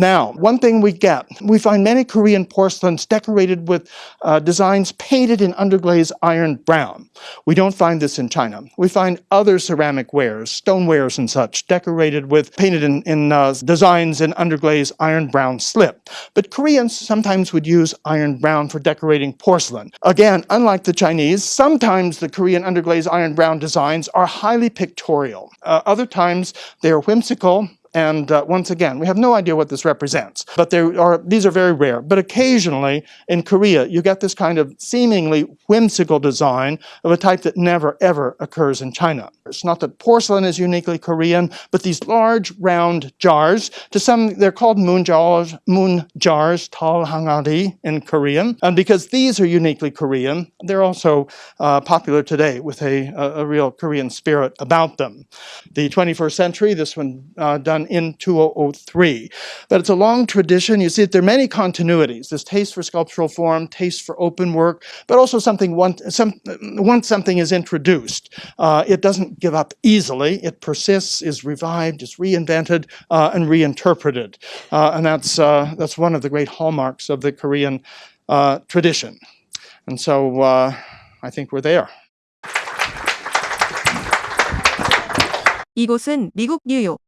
Now, one thing we find many Korean porcelains decorated with designs painted in underglaze iron brown. We don't find this in China. We find other ceramic wares, stonewares and such, decorated with painted in designs in underglaze iron brown slip. But Koreans sometimes would use iron brown for decorating porcelain. Again, unlike the Chinese, sometimes the Korean underglaze iron brown designs are highly pictorial. Other times they are whimsical. And once again, we have no idea what this represents, but these are very rare. But occasionally in Korea, you get this kind of seemingly whimsical design of a type that never ever occurs in China. It's not that porcelain is uniquely Korean, but these large round jars, to some they're called moon jars, tal hangari in Korean. And because these are uniquely Korean, they're also popular today with a real Korean spirit about them. The 21st century, this one done in 2003. But it's a long tradition. You see that there are many continuities. This taste for sculptural form, taste for open work, but also once something is introduced, it doesn't give up easily. It persists, is revived, is reinvented, and reinterpreted. And that's one of the great hallmarks of the Korean tradition. And so I think we're there. 이곳은 미국 뉴욕.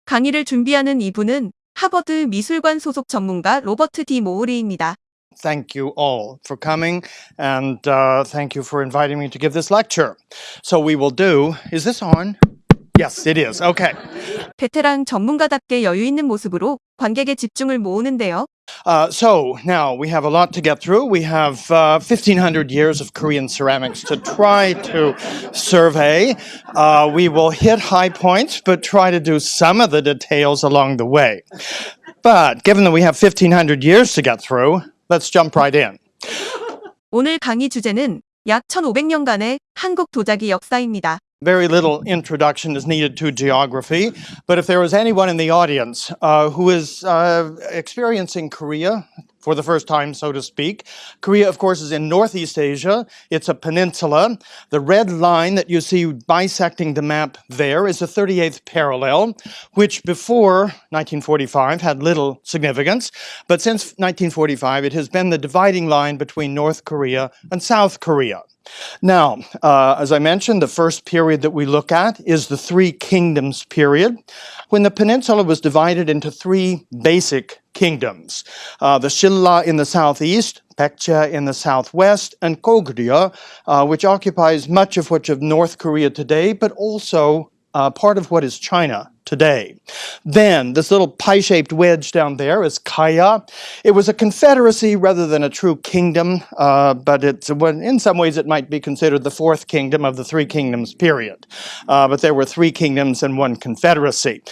강의를 준비하는 이분은 하버드 미술관 소속 전문가 로버트 디 모우리입니다. Thank you all for coming, and thank you for inviting me to give this lecture. So we will do, is this on? Yes, it is. Okay. 베테랑 전문가답게 여유 있는 모습으로 관객의 집중을 모으는데요. So now we have a lot to get through. We have 1,500 years of Korean ceramics to try to survey. We will hit high points, but try to do some of the details along the way. But given that we have 1,500 years to get through, let's jump right in. 오늘 강의 주제는 약 1,500년간의 한국 도자기 역사입니다. Very little introduction is needed to geography, but if there was anyone in the audience who is experiencing Korea for the first time, so to speak, Korea, of course, is in Northeast Asia. It's a peninsula. The red line that you see bisecting the map there is the 38th parallel, which before 1945 had little significance, but since 1945 it has been the dividing line between North Korea and South Korea. Now, as I mentioned, the first period that we look at is the Three Kingdoms period, when the peninsula was divided into three basic kingdoms. The Silla in the southeast, Baekje in the southwest, and Goryeo, which occupies much of North Korea today, but also part of what is China today. Then, this little pie-shaped wedge down there is Kaya. It was a confederacy rather than a true kingdom, but in some ways it might be considered the fourth kingdom of the Three Kingdoms period. But there were three kingdoms and one confederacy.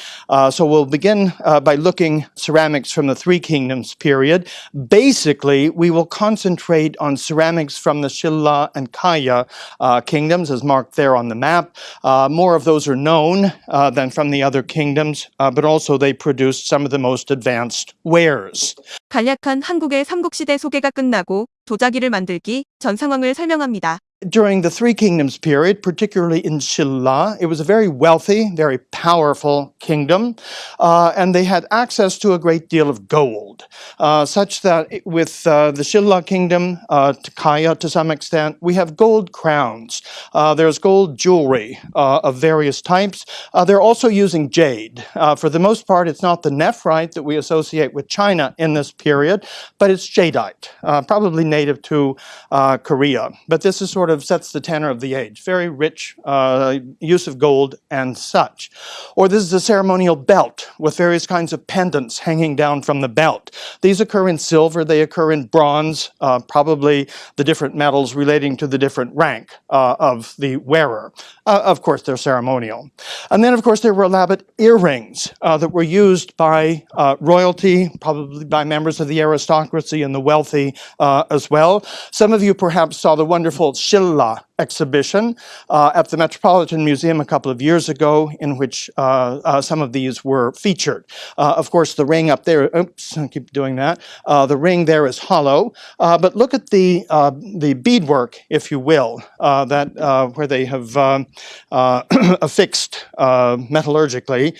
So we'll begin by looking ceramics from the Three Kingdoms period. Basically, we will concentrate on ceramics from the Silla and Kaya kingdoms, as marked there on the map. More of those are known than from the other kingdoms, but also they produced some of the most advanced wares. 간략한 한국의 삼국시대 소개가 끝나고 도자기를 만들기 전 상황을 설명합니다. During the Three Kingdoms period, particularly in Silla, it was a very wealthy, very powerful kingdom, and they had access to a great deal of gold, such that with the Silla kingdom, Kaya to some extent, we have gold crowns. There's gold jewelry of various types. They're also using jade. For the most part, it's not the nephrite that we associate with China in this period, but it's jadeite, probably native to Korea. But this is sort of sets the tenor of the age. Very rich use of gold and such. Or this is a ceremonial belt with various kinds of pendants hanging down from the belt. These occur in silver, they occur in bronze, probably the different metals relating to the different rank of the wearer. Of course, they're ceremonial. And then, of course, there were elaborate earrings that were used by royalty, probably by members of the aristocracy and the wealthy as well. Some of you perhaps saw the wonderful Silla exhibition at the Metropolitan Museum a couple of years ago in which some of these were featured. Of course, the ring up there, oops, I keep doing that. The ring there is hollow, but look at the beadwork, if you will, where they have affixed metallurgically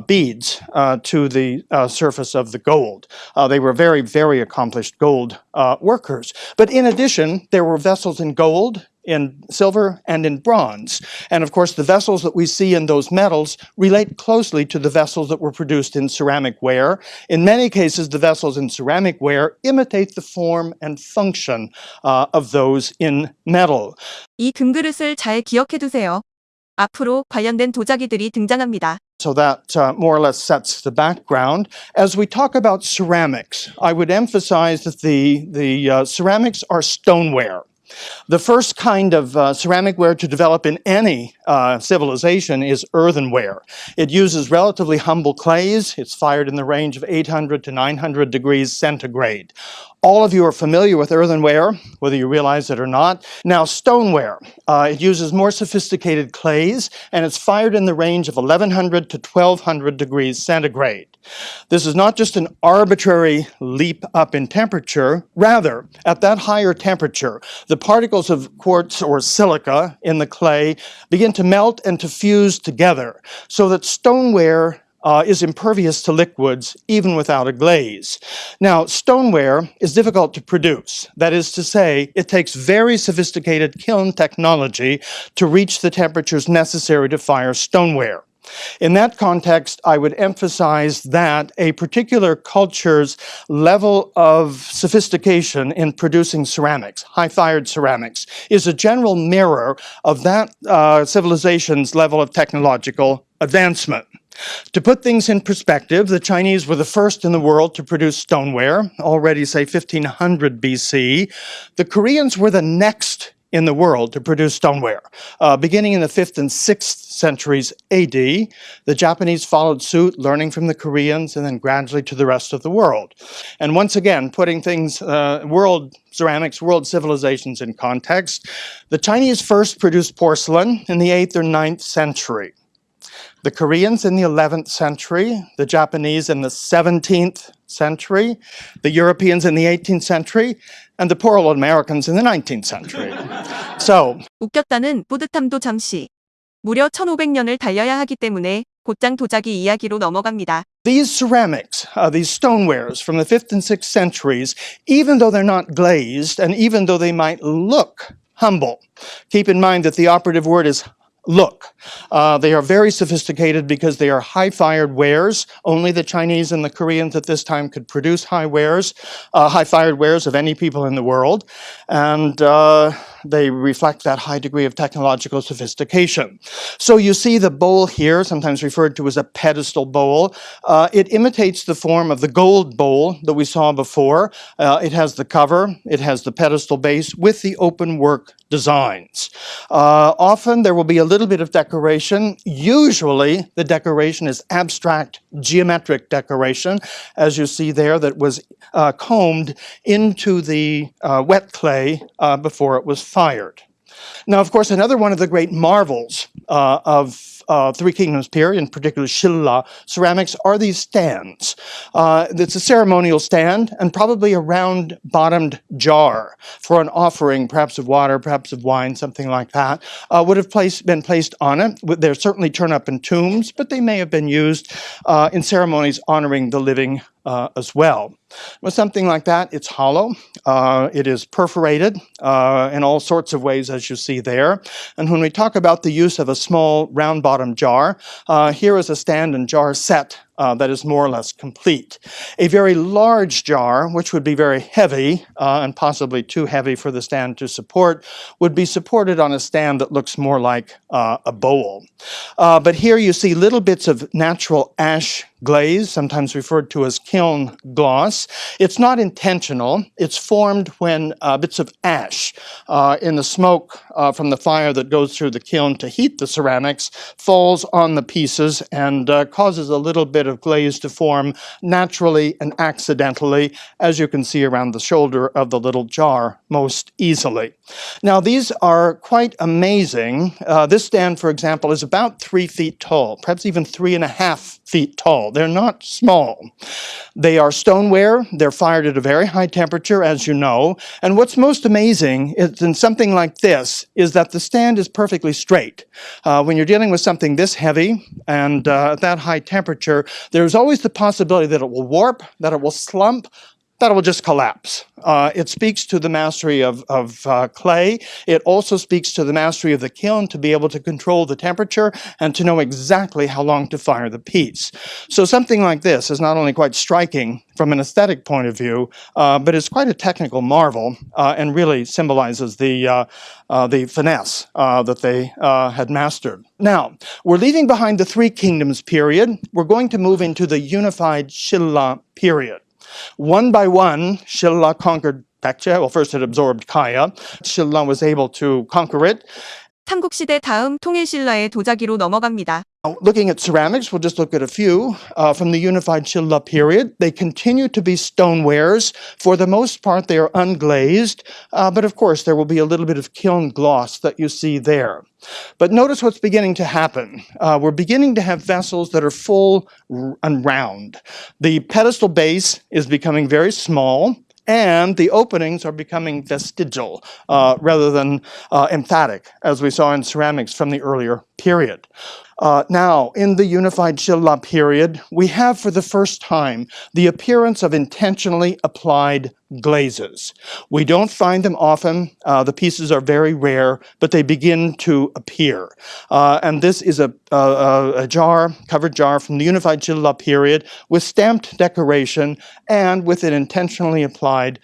beads to the surface of the gold. They were very, very accomplished gold workers. But in addition, there were vessels in gold, in silver, and in bronze. And of course, the vessels that we see in those metals relate closely to the vessels that were produced in ceramic ware. In many cases, the vessels in ceramic ware imitate the form and function of those in metal. 이 금그릇을 잘 기억해 두세요. 앞으로 관련된 도자기들이 등장합니다. So that more or less sets the background. As we talk about ceramics, I would emphasize that the ceramics are stoneware. The first kind of ceramic ware to develop in any civilization is earthenware. It uses relatively humble clays. It's fired in the range of 800 to 900 degrees centigrade. All of you are familiar with earthenware, whether you realize it or not. Now, stoneware, it uses more sophisticated clays, and it's fired in the range of 1100 to 1200 degrees centigrade. This is not just an arbitrary leap up in temperature. Rather, at that higher temperature, the particles of quartz or silica in the clay begin to melt and to fuse together, so that stoneware is impervious to liquids even without a glaze. Now, stoneware is difficult to produce. That is to say, it takes very sophisticated kiln technology to reach the temperatures necessary to fire stoneware. In that context, I would emphasize that a particular culture's level of sophistication in producing ceramics, high-fired ceramics, is a general mirror of that civilization's level of technological advancement. To put things in perspective, the Chinese were the first in the world to produce stoneware, already, say, 1500 BC. The Koreans were the next in the world to produce stoneware, beginning in the 5th and 6th centuries AD. The Japanese followed suit, learning from the Koreans, and then gradually to the rest of the world. And once again, putting things, world ceramics, world civilizations in context, the Chinese first produced porcelain in the 8th or 9th century. The Koreans in the 11th century, the Japanese in the 17th century, the Europeans in the 18th century, and the poor old Americans in the 19th century. So, 웃겼다는 뿌듯함도 잠시. 무려 1500년을 달려야 하기 때문에 곧장 도자기 이야기로 넘어갑니다. these ceramics, these stonewares from the 5th and 6th centuries, even though they're not glazed and even though they might look humble, keep in mind that the operative word is look. They are very sophisticated because they are high-fired wares. Only the Chinese and the Koreans at this time could produce high-fired wares of any people in the world. And they reflect that high degree of technological sophistication. So you see the bowl here, sometimes referred to as a pedestal bowl. It imitates the form of the gold bowl that we saw before. It has the cover, it has the pedestal base with the open work designs. Often there will be a little bit of decoration. Usually the decoration is abstract geometric decoration, as you see there, that was combed into the wet clay before it was fired. Now, of course, another one of the great marvels of Three Kingdoms period, in particular Silla ceramics, are these stands. It's a ceremonial stand and probably a round-bottomed jar for an offering, perhaps of water, perhaps of wine, something like that, would have been placed on it. They're certainly turned up in tombs, but they may have been used in ceremonies honoring the living as well. With something like that, it's hollow. It is perforated in all sorts of ways, as you see there. And when we talk about the use of a small round-bottomed jar, here is a stand and jar set that is more or less complete. A very large jar, which would be very heavy and possibly too heavy for the stand to support, would be supported on a stand that looks more like a bowl. But here you see little bits of natural ash glaze, sometimes referred to as kiln gloss, finesse. It's not intentional. It's formed when bits of ash in the smoke from the fire that goes through the kiln to heat the ceramics falls on the pieces and causes a little bit of glaze to form naturally and accidentally, as you can see around the shoulder of the little jar most easily. Now, these are quite amazing. This stand, for example, is about 3 feet tall, perhaps even 3.5 feet tall. They're not small. They are stoneware. They're fired at a very high temperature, as you know. And what's most amazing is in something like this is that the stand is perfectly straight. When you're dealing with something this heavy and at that high temperature, there's always the possibility that it will warp, that it will slump, that it will just collapse. It speaks to the mastery of clay. It also speaks to the mastery of the kiln to be able to control the temperature and to know exactly how long to fire the piece. So something like this is not only quite striking from an aesthetic point of view, but it's quite a technical marvel and really symbolizes the finesse that they had mastered. Now, we're leaving behind the Three Kingdoms period. We're going to move into the unified Silla period. One by one, Silla conquered Baekje. Well, first it absorbed Kaya. Silla was able to conquer it. 삼국시대 다음 통일신라의 도자기로 넘어갑니다. Looking at ceramics, we'll just look at a few from the unified Silla period. They continue to be stonewares. For the most part, they are unglazed, but of course, there will be a little bit of kiln gloss that you see there. But notice what's beginning to happen. We're beginning to have vessels that are full and round. The pedestal base is becoming very small, and the openings are becoming vestigial rather than emphatic, as we saw in ceramics from the earlier period. Now, in the unified Silla period, we have for the first time the appearance of intentionally applied glazes. We don't find them often. The pieces are very rare, but they begin to appear. And this is a covered jar from the unified Silla period with stamped decoration and with an intentionally applied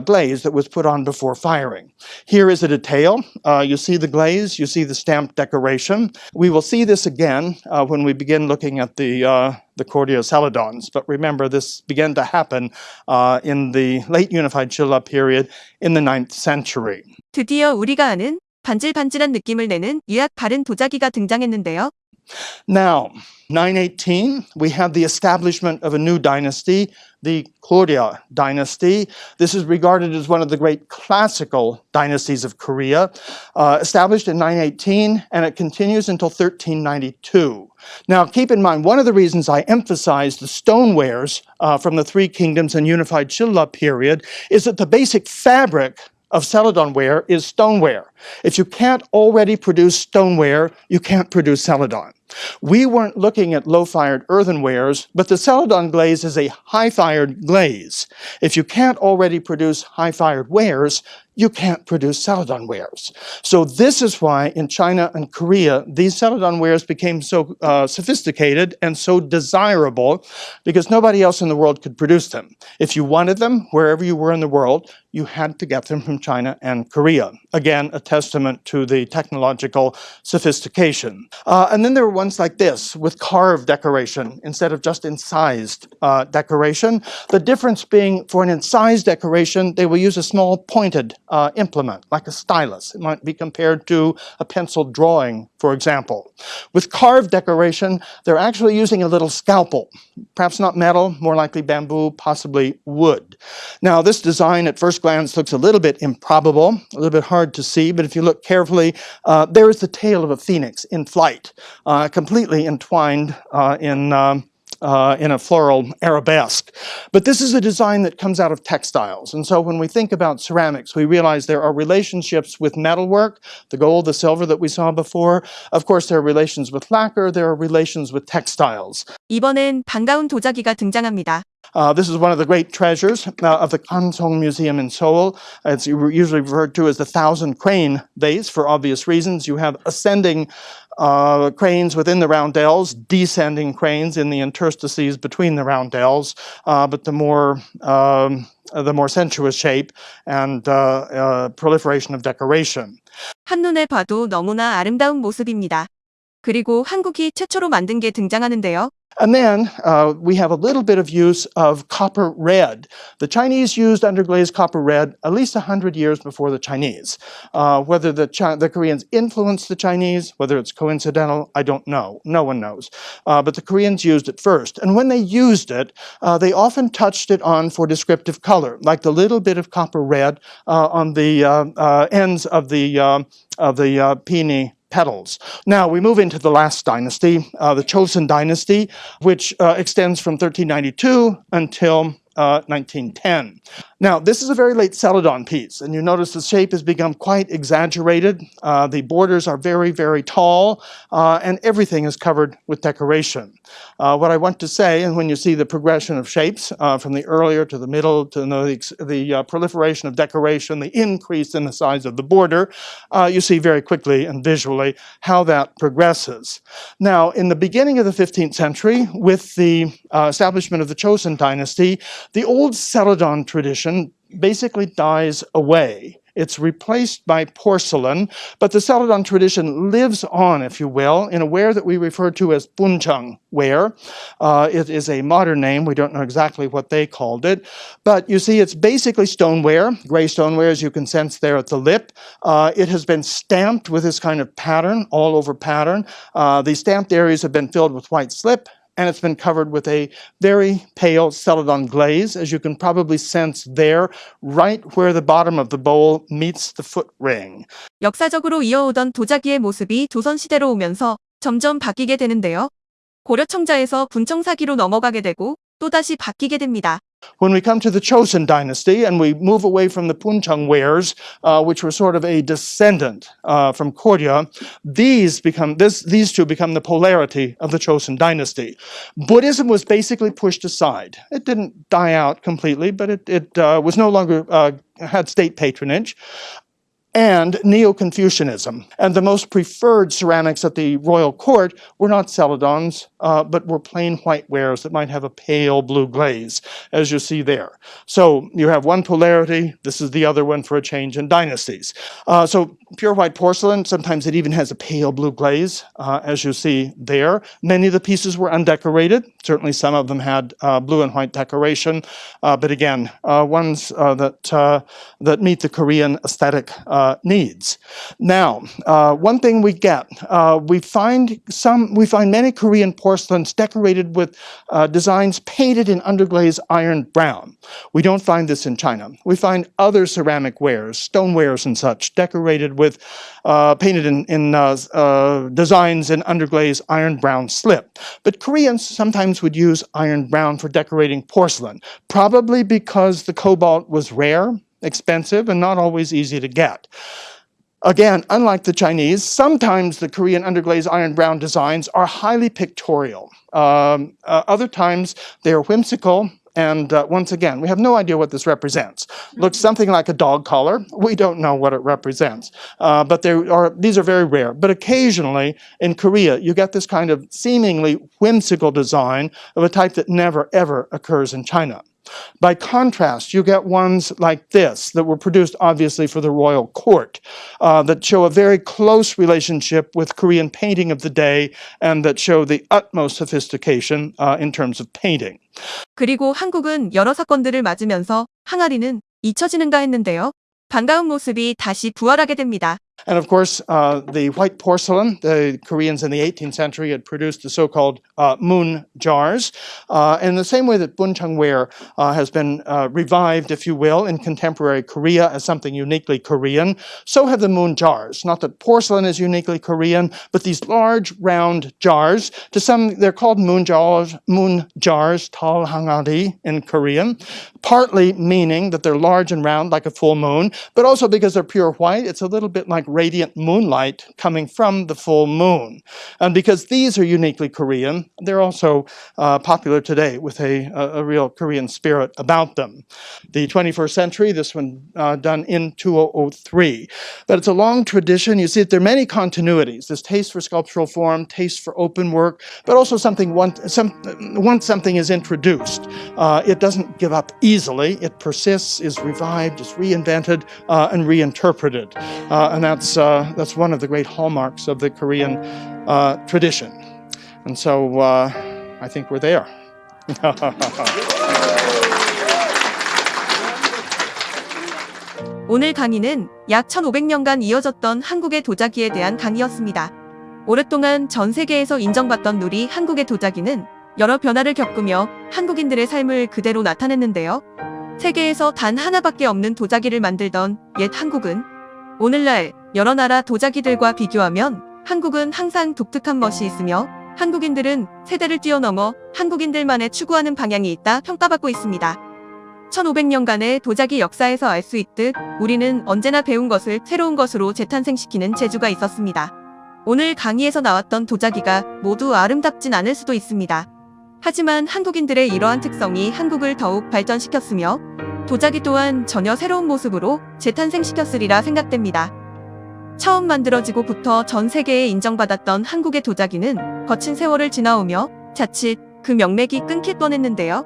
glaze that was put on before firing. Here is a detail. You see the glaze, you see the stamped decoration. We will see this again when we begin looking at the Goryeo celadons. But remember, this began to happen in the late unified Silla period in the 9th century. 드디어 우리가 아는 반질반질한 느낌을 내는 유약 바른 도자기가 등장했는데요. Now, 918, we have the establishment of a new dynasty, the Goryeo dynasty. This is regarded as one of the great classical dynasties of Korea, established in 918, and it continues until 1392. Now, keep in mind, one of the reasons I emphasize the stonewares from the Three Kingdoms and unified Silla period is that the basic fabric of celadon ware is stoneware. If you can't already produce stoneware, you can't produce celadon. We weren't looking at low-fired earthenwares, but the celadon glaze is a high-fired glaze. If you can't already produce high-fired wares, you can't produce celadon wares. So this is why in China and Korea, these celadon wares became so sophisticated and so desirable because nobody else in the world could produce them. If you wanted them, wherever you were in the world, you had to get them from China and Korea. Again, a testament to the technological sophistication. And then there were ones like this with carved decoration instead of just incised decoration. The difference being for an incised decoration, they will use a small pointed implement like a stylus. It might be compared to a pencil drawing, for example. With carved decoration, they're actually using a little scalpel, perhaps not metal, more likely bamboo, possibly wood. Now, this design at first glance looks a little bit improbable, a little bit hard to see, but if you look carefully, there is the tail of a phoenix in flight, completely entwined in a floral arabesque. But this is a design that comes out of textiles. And so when we think about ceramics, we realize there are relationships with metalwork, the gold, the silver that we saw before. Of course, there are relations with lacquer, there are relations with textiles. 이번엔 반가운 도자기가 등장합니다. This is one of the great treasures of the Kansong Museum in Seoul. It's usually referred to as the 1,000 crane vase for obvious reasons. You have ascending cranes within the roundels, descending cranes in the interstices between the roundels, but the more sensuous shape and proliferation of decoration. 한눈에 봐도 너무나 아름다운 모습입니다. 그리고 한국이 최초로 만든 게 등장하는데요. And then we have a little bit of use of copper red. The Chinese used underglazed copper red at least 100 years before the Chinese. Whether the Koreans influenced the Chinese, whether it's coincidental, I don't know. No one knows. But the Koreans used it first. And when they used it, they often touched it on for descriptive color, like the little bit of copper red on the ends of the peony petals. Now we move into the last dynasty, the Joseon dynasty, which extends from 1392 until 1910. Now, this is a very late Celadon piece, and you notice the shape has become quite exaggerated. The borders are very, very tall, and everything is covered with decoration. What I want to say, and when you see the progression of shapes from the earlier to the middle to the proliferation of decoration, the increase in the size of the border, you see very quickly and visually how that progresses. Now, in the beginning of the 15th century, with the establishment of the Joseon dynasty, the old Celadon tradition basically dies away. It's replaced by porcelain, but the Celadon tradition lives on, if you will, in a ware that we refer to as buncheong ware. It is a modern name. We don't know exactly what they called it. But you see, it's basically stoneware, gray stoneware, as you can sense there at the lip. It has been stamped with this kind of pattern, all over pattern. The stamped areas have been filled with white slip, and it's been covered with a very pale Celadon glaze, as you can probably sense there, right where the bottom of the bowl meets the foot ring. 역사적으로 이어오던 도자기의 모습이 조선시대로 오면서 점점 바뀌게 되는데요. 고려 청자에서 분청사기로 넘어가게 되고 또다시 바뀌게 됩니다. When we come to the Joseon dynasty and we move away from the buncheong wares, which were sort of a descendant from Goryeo, these two become the polarity of the Joseon dynasty. Buddhism was basically pushed aside. It didn't die out completely, but it was no longer had state patronage. And Neo-Confucianism. And the most preferred ceramics at the royal court were not Celadons, but were plain white wares that might have a pale blue glaze, as you see there. So you have one polarity, this is the other one for a change in dynasties. So pure white porcelain, sometimes it even has a pale blue glaze, as you see there. Many of the pieces were undecorated. Certainly some of them had blue and white decoration, but again, ones that meet the Korean aesthetic needs. Now, one thing we get, we find many Korean porcelains decorated with designs painted in underglaze iron brown. We don't find this in China. We find other ceramic wares, stonewares and such, decorated with painted in designs in underglaze iron brown slip. But Koreans sometimes would use iron brown for decorating porcelain, probably because the cobalt was rare, expensive, and not always easy to get. Again, unlike the Chinese, sometimes the Korean underglaze iron brown designs are highly pictorial. Other times they are whimsical. And once again, we have no idea what this represents. Looks something like a dog collar. We don't know what it represents. But these are very rare. But occasionally in Korea, you get this kind of seemingly whimsical design of a type that never, ever occurs in China. By contrast, you get ones like this that were produced obviously for the royal court that show a very close relationship with Korean painting of the day and that show the utmost sophistication in terms of painting. 그리고 한국은 여러 사건들을 맞으면서 항아리는 잊혀지는가 했는데요. 반가운 모습이 다시 부활하게 됩니다. And of course, the white porcelain, the Koreans in the 18th century had produced the so-called moon jars. In the same way that buncheong ware has been revived, if you will, in contemporary Korea as something uniquely Korean, so have the moon jars. Not that porcelain is uniquely Korean, but these large round jars, to some they're called moon jars, tal hangari in Korean, partly meaning that they're large and round like a full moon, but also because they're pure white, it's a little bit like radiant moonlight coming from the full moon. And because these are uniquely Korean, they're also popular today with a real Korean spirit about them. The 21st century, this one done in 2003. But it's a long tradition. You see that there are many continuities. This taste for sculptural form, taste for open work, but also once something is introduced, it doesn't give up easily. It persists, is revived, is reinvented, and reinterpreted. And that's one of the great hallmarks of the Korean tradition. And so I think we're there. 오늘 강의는 약 1500년간 이어졌던 한국의 도자기에 대한 강의였습니다. 오랫동안 전 세계에서 인정받던 누리 한국의 도자기는 여러 변화를 겪으며 한국인들의 삶을 그대로 나타냈는데요. 세계에서 단 하나밖에 없는 도자기를 만들던 옛 한국은 오늘날 여러 나라 도자기들과 비교하면 한국은 항상 독특한 멋이 있으며 한국인들은 세대를 뛰어넘어 한국인들만의 추구하는 방향이 있다 평가받고 있습니다. 1500년간의 도자기 역사에서 알 수 있듯 우리는 언제나 배운 것을 새로운 것으로 재탄생시키는 재주가 있었습니다. 오늘 강의에서 나왔던 도자기가 모두 아름답진 않을 수도 있습니다. 하지만 한국인들의 이러한 특성이 한국을 더욱 발전시켰으며 도자기 또한 전혀 새로운 모습으로 재탄생시켰으리라 생각됩니다. 처음 만들어지고부터 전 세계에 인정받았던 한국의 도자기는 거친 세월을 지나오며 자칫 그 명맥이 끊길 뻔했는데요.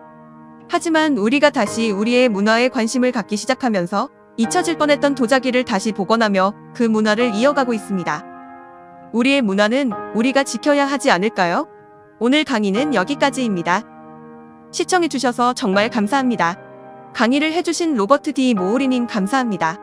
하지만 우리가 다시 우리의 문화에 관심을 갖기 시작하면서 잊혀질 뻔했던 도자기를 다시 복원하며 그 문화를 이어가고 있습니다. 우리의 문화는 우리가 지켜야 하지 않을까요? 오늘 강의는 여기까지입니다. 시청해주셔서 정말 감사합니다. 강의를 해주신 로버트 D. 모우리님 감사합니다.